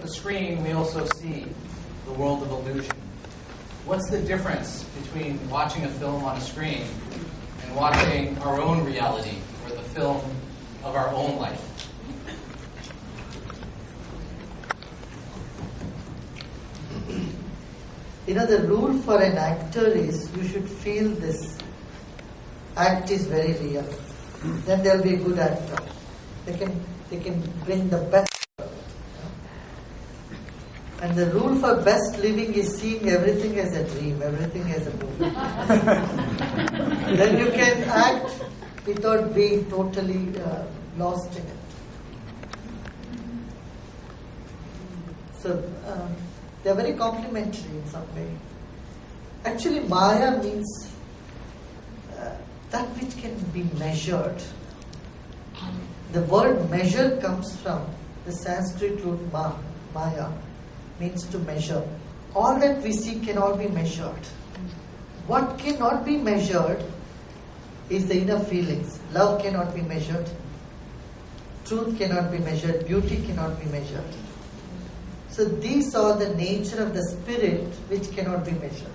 the screen, we also see the world of illusion. What's the difference between watching a film on a screen and watching our own reality, or the film of our own life? The rule for an actor is you should feel this act is very real. Then they'll be a good actor. They can bring the best. And the rule for best living is seeing everything as a dream, everything as a movie. Then you can act without being totally lost in it. So they are very complementary in some way. Actually, Maya means that which can be measured. The word measure comes from the Sanskrit root Maya, means to measure. All that we see cannot be measured. What cannot be measured is the inner feelings. Love cannot be measured. Truth cannot be measured. Beauty cannot be measured. So these are the nature of the spirit which cannot be measured.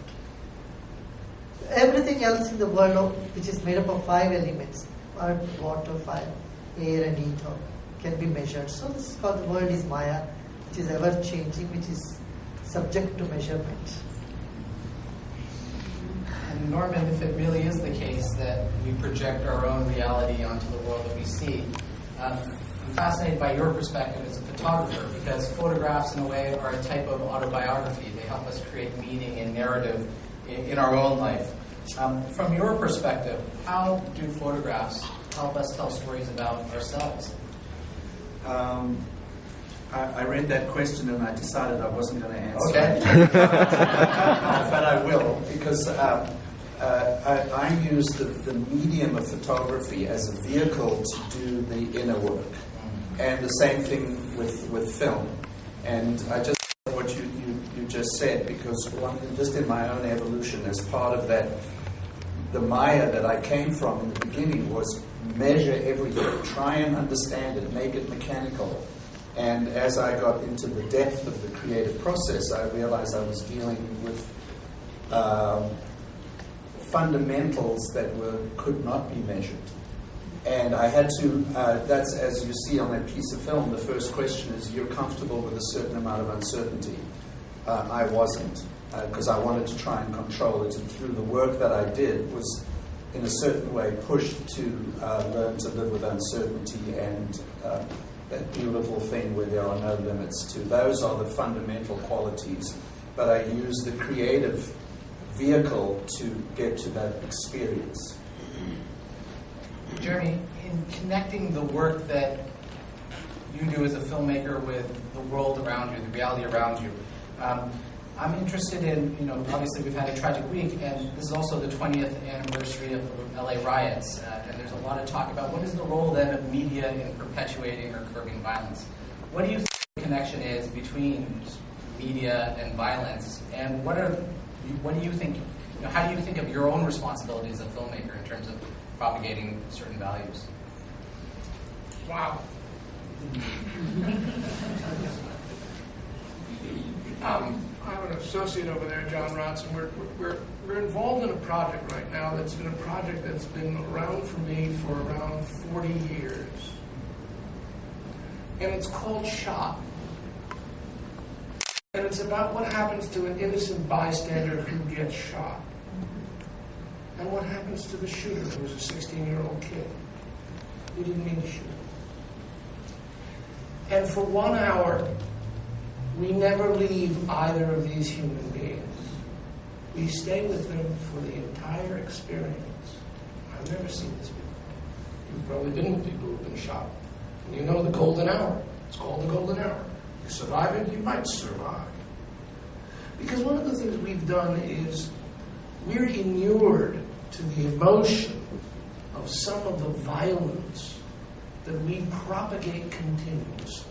Everything else in the world, which is made up of 5 elements, earth, water, fire, air and ether, can be measured. So this is called, the world is Maya, which is ever changing, which is subject to measurement. And Norman, if it really is the case that we project our own reality onto the world that we see, I'm fascinated by your perspective as a photographer, because photographs, in a way, are a type of autobiography. They help us create meaning and narrative in our own life. From your perspective, how do photographs help us tell stories about ourselves? I read that question and I decided I wasn't going to answer Okay. it. But I will, because I use the medium of photography as a vehicle to do the inner work. And the same thing with film. And I just what you just said, because just in my own evolution, as part of that, the Maya that I came from in the beginning was measure everything, try and understand it, make it mechanical. And as I got into the depth of the creative process, I realized I was dealing with fundamentals that could not be measured. And I had to, that's as you see on that piece of film, the first question is, you're comfortable with a certain amount of uncertainty. I wasn't, because I wanted to try and control it. And through the work that I did was, in a certain way, pushed to learn to live with uncertainty and that beautiful thing where there are no limits to. Those are the fundamental qualities. But I use the creative vehicle to get to that experience. Jeremy, in connecting the work that you do as a filmmaker with the world around you, the reality around you, I'm interested in, obviously we've had a tragic week, and this is also the 20th anniversary of the LA riots, and there's a lot of talk about what is the role then of media in perpetuating or curbing violence. What do you think the connection is between media and violence, and what do you think, how do you think of your own responsibility as a filmmaker in terms of propagating certain values? Wow. I have an associate over there, John Rodson. We're involved in a project right now that's been a project that's been around for me for around 40 years. And it's called Shot. And it's about what happens to an innocent bystander who gets shot. And what happens to the shooter, who was a 16-year-old kid who didn't mean to shoot. And for 1 hour, we never leave either of these human beings. We stay with them for the entire experience. I've never seen this before. You've probably been with people who've been shot. And you know the golden hour. It's called the golden hour. You survive it, you might survive. Because one of the things we've done is we're inured to the emotion of some of the violence that we propagate continuously.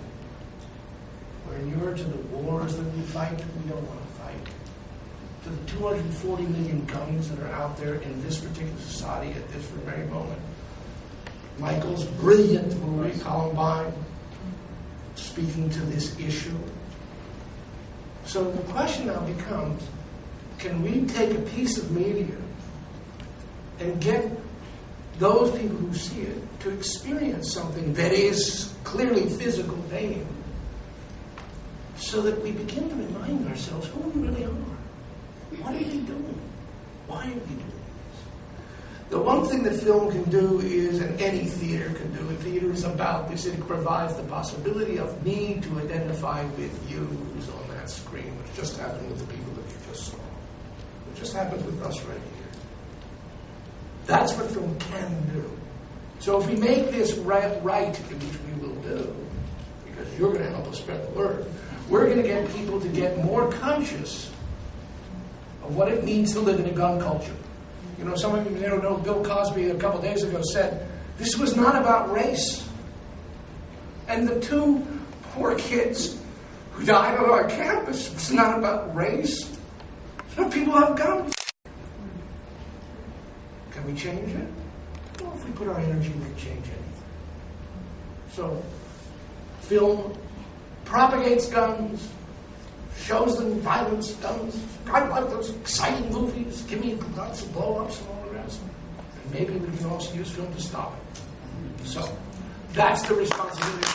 We're inured to the wars that we fight, we don't want to fight. To the 240 million guns that are out there in this particular society at this very moment. Michael's brilliant movie, Columbine, speaking to this issue. So the question now becomes, can we take a piece of media and get those people who see it to experience something that is clearly physical pain, so that we begin to remind ourselves who we really are. What are we doing? Why are we doing this? The one thing that film can do is, and any theater can do, and theater is about this, it provides the possibility of me to identify with you who's on that screen, which just happened with the people that you just saw. It just happens with us right here. That's what film can do. So if we make this right, which we will do, because you're going to help us spread the word, we're going to get people to get more conscious of what it means to live in a gun culture. You know, some of you don't know, Bill Cosby a couple days ago said, this was not about race. And the two poor kids who died on our campus, it's not about race. So people have guns. Can we change it? Well, if we put our energy, we can change anything. So, film propagates guns, shows them violence, guns. I like those exciting movies. Give me lots of blow-ups and all the rest. And maybe we can also use film to stop it. So, that's the responsibility.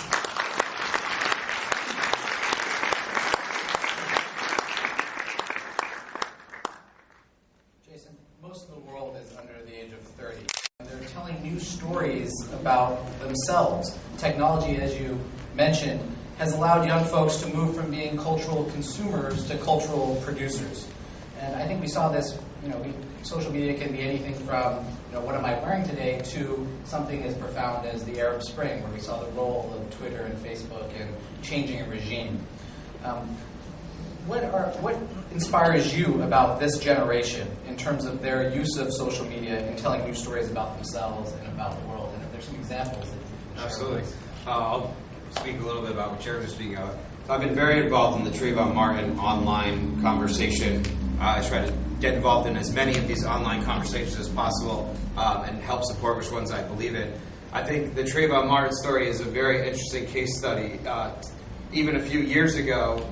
Jason, most of the world is under the age of 30. They're telling new stories about themselves. Technology, as you mentioned, has allowed young folks to move from being cultural consumers to cultural producers. And I think we saw this, social media can be anything from, what am I wearing today, to something as profound as the Arab Spring, where we saw the role of Twitter and Facebook in changing a regime. What inspires you about this generation in terms of their use of social media in telling new stories about themselves and about the world? And if there's some examples that you can share. Absolutely. I'll speak a little bit about what Jared was speaking of. So I've been very involved in the Trayvon Martin online conversation. I try to get involved in as many of these online conversations as possible and help support which ones I believe in. I think the Trayvon Martin story is a very interesting case study. Even a few years ago,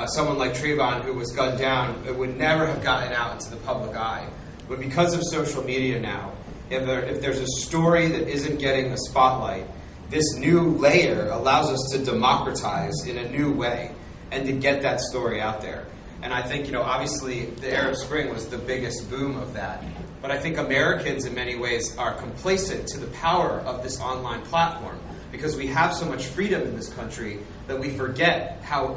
someone like Trayvon, who was gunned down, it would never have gotten out into the public eye. But because of social media now, if there's a story that isn't getting a spotlight, this new layer allows us to democratize in a new way and to get that story out there. And I think, obviously the Arab Spring was the biggest boom of that. But I think Americans in many ways are complacent to the power of this online platform because we have so much freedom in this country that we forget how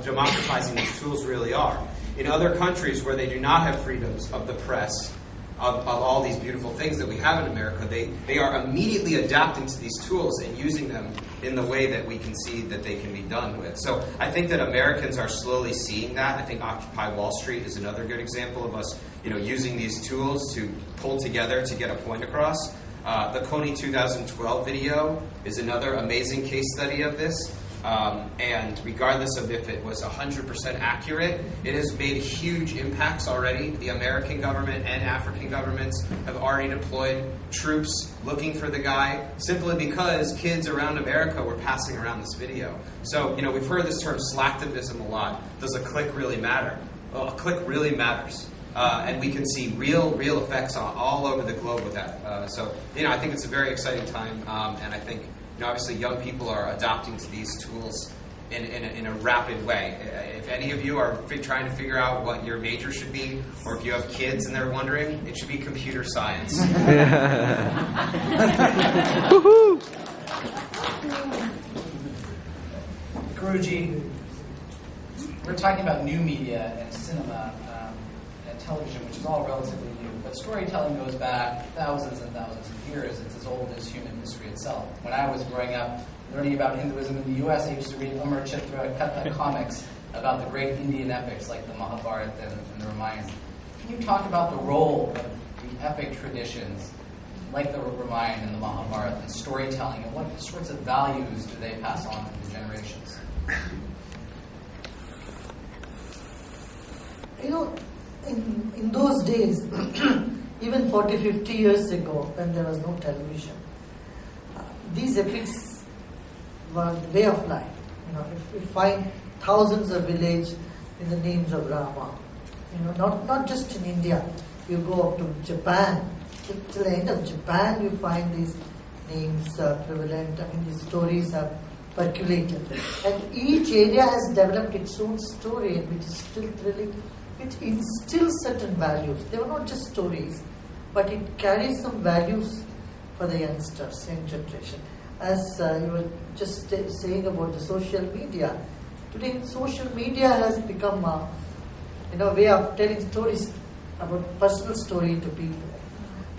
democratizing these tools really are. In other countries where they do not have freedoms of the press, of all these beautiful things that we have in America, they are immediately adapting to these tools and using them in the way that we can see that they can be done with. So I think that Americans are slowly seeing that. I think Occupy Wall Street is another good example of us, using these tools to pull together to get a point across. The Coney 2012 video is another amazing case study of this. And regardless of if it was 100% accurate, it has made huge impacts already. The American government and African governments have already deployed troops looking for the guy simply because kids around America were passing around this video. So, we've heard this term slacktivism a lot. Does a click really matter? Well, a click really matters. And we can see real effects all over the globe with that. So, I think it's a very exciting time, and I think obviously young people are adopting to these tools in a rapid way. If any of you are trying to figure out what your major should be, or if you have kids and they're wondering, it should be computer science. Guruji, we're talking about new media and cinema and television, which is all relatively new. But storytelling goes back thousands and thousands of years. It's as old as human history itself. When I was growing up learning about Hinduism in the U.S., I used to read Amar Chitra Katha comics about the great Indian epics like the Mahabharata and the Ramayana. Can you talk about the role of the epic traditions like the Ramayana and the Mahabharata and storytelling, and what sorts of values do they pass on to the generations? In those days, even 40, 50 years ago, when there was no television, these epics were the way of life. If we find thousands of villages in the names of Rama. Not just in India. You go up to Japan, till the end of Japan, you find these names prevalent. These stories have percolated. And each area has developed its own story, which is still thrilling. It instills certain values. They are not just stories, but it carries some values for the youngsters, young generation. As you were just saying about the social media, today social media has become a way of telling stories about personal story to people.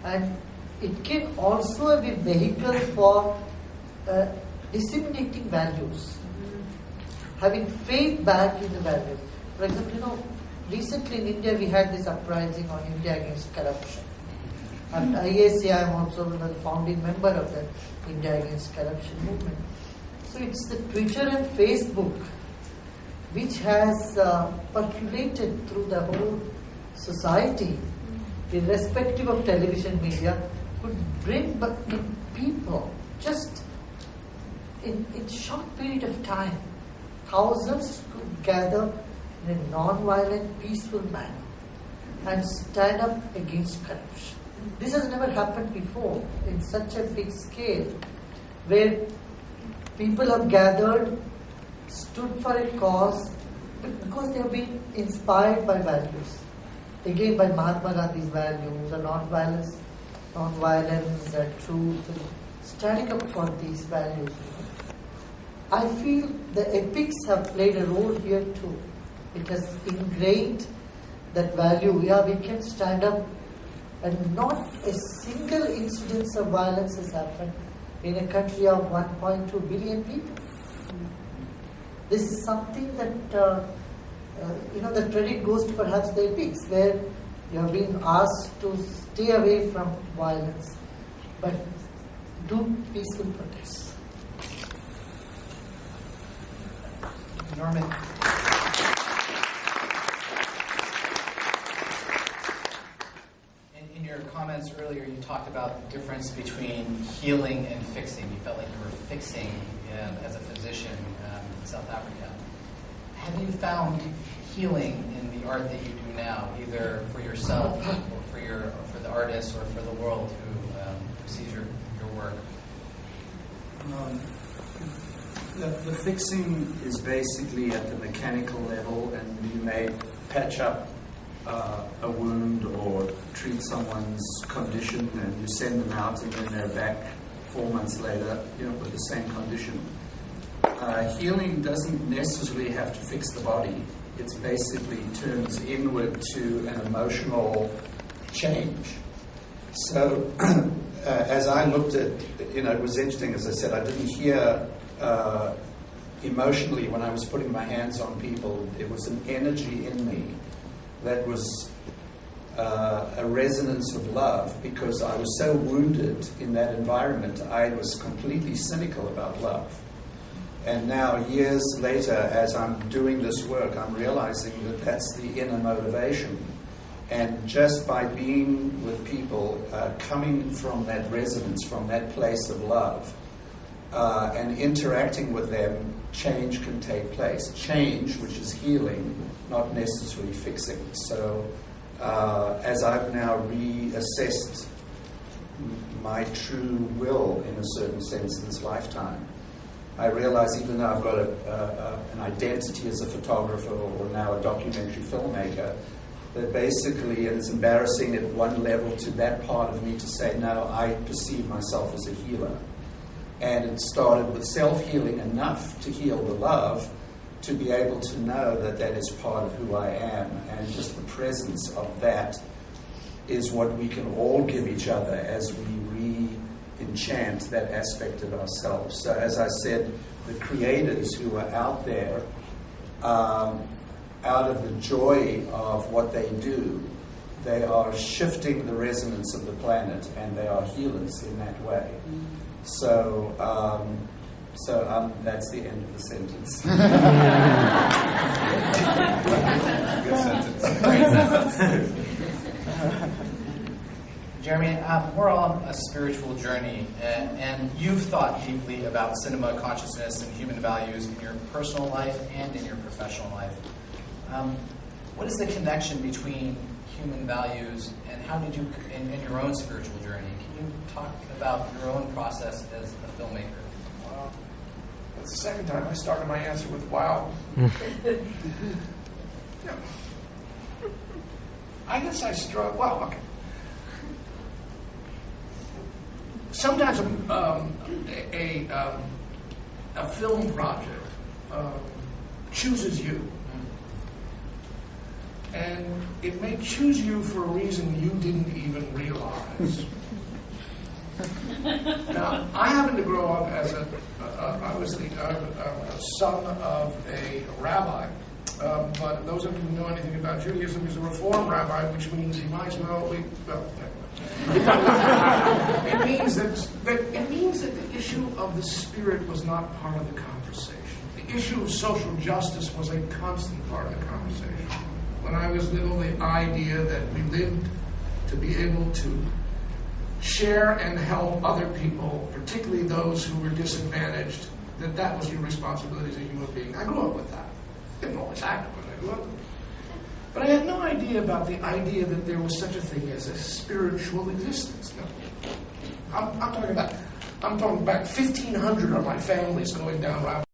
And it can also be a vehicle for disseminating values, having faith back in the values. For example, recently in India we had this uprising on India against corruption. At IAC I am also the founding member of the India against corruption movement. So it's the Twitter and Facebook which has percolated through the whole society, irrespective of television media, could bring in people just in short period of time. Thousands could gather in a non-violent, peaceful manner and stand up against corruption. This has never happened before in such a big scale, where people have gathered, stood for a cause, because they have been inspired by values. Again, by Mahatma Gandhi's values, non-violence, truth, and standing up for these values. I feel the epics have played a role here too. It has ingrained that value. We can stand up, and not a single incidence of violence has happened in a country of 1.2 billion people. This is something that, the credit goes to perhaps the epics, where you have been asked to stay away from violence, but do peaceful protests. Norman. In your comments earlier, you talked about the difference between healing and fixing. You felt like you were fixing as a physician in South Africa. Have you found healing in the art that you do now, either for yourself or for the artist or for the world who sees your work? The fixing is basically at the mechanical level, and you may patch up a wound or treat someone's condition, and you send them out, and then they're back 4 months later, with the same condition. Healing doesn't necessarily have to fix the body. It's basically turns inward to an emotional change. So as I looked at, it was interesting, as I said, I didn't hear emotionally when I was putting my hands on people. It was an energy in me that was a resonance of love, because I was so wounded in that environment. I was completely cynical about love. And now, years later, as I'm doing this work, I'm realizing that that's the inner motivation. And just by being with people, coming from that resonance, from that place of love, and interacting with them, change can take place. Change, which is healing, not necessarily fixing. So as I've now reassessed my true will, in a certain sense, in this lifetime, I realize, even though I've got an identity as a photographer or now a documentary filmmaker, that basically, and it's embarrassing at one level to that part of me to say, no, I perceive myself as a healer. And it started with self-healing enough to heal the love, to be able to know that that is part of who I am. And just the presence of that is what we can all give each other as we re-enchant that aspect of ourselves. So as I said, the creators who are out there, out of the joy of what they do, they are shifting the resonance of the planet, and they are healers in that way. So that's the end of the sentence. Good sentence. Great sentence. Jeremy, we're on a spiritual journey, and you've thought deeply about cinema, consciousness, and human values in your personal life and in your professional life. What is the connection between human values and how did you, in your own spiritual journey, can you talk about your own process as a filmmaker? Wow. That's the second time I started my answer with wow. Yeah. I guess I struggle. Well, okay. Sometimes a film project chooses you. And it may choose you for a reason you didn't even realize. Now, I happened to grow up as I was the son of a rabbi. But those of you who know anything about Judaism, he's a Reform rabbi, which means he might as well. It means that the issue of the spirit was not part of the conversation. The issue of social justice was a constant part of the conversation. When I was little, the idea that we lived to be able to share and help other people, particularly those who were disadvantaged, that was your responsibility as a human being. I grew up with that. Didn't always act when I grew up. But I had no idea about the idea that there was such a thing as a spiritual existence. No. I'm talking about 1,500 of my families going down route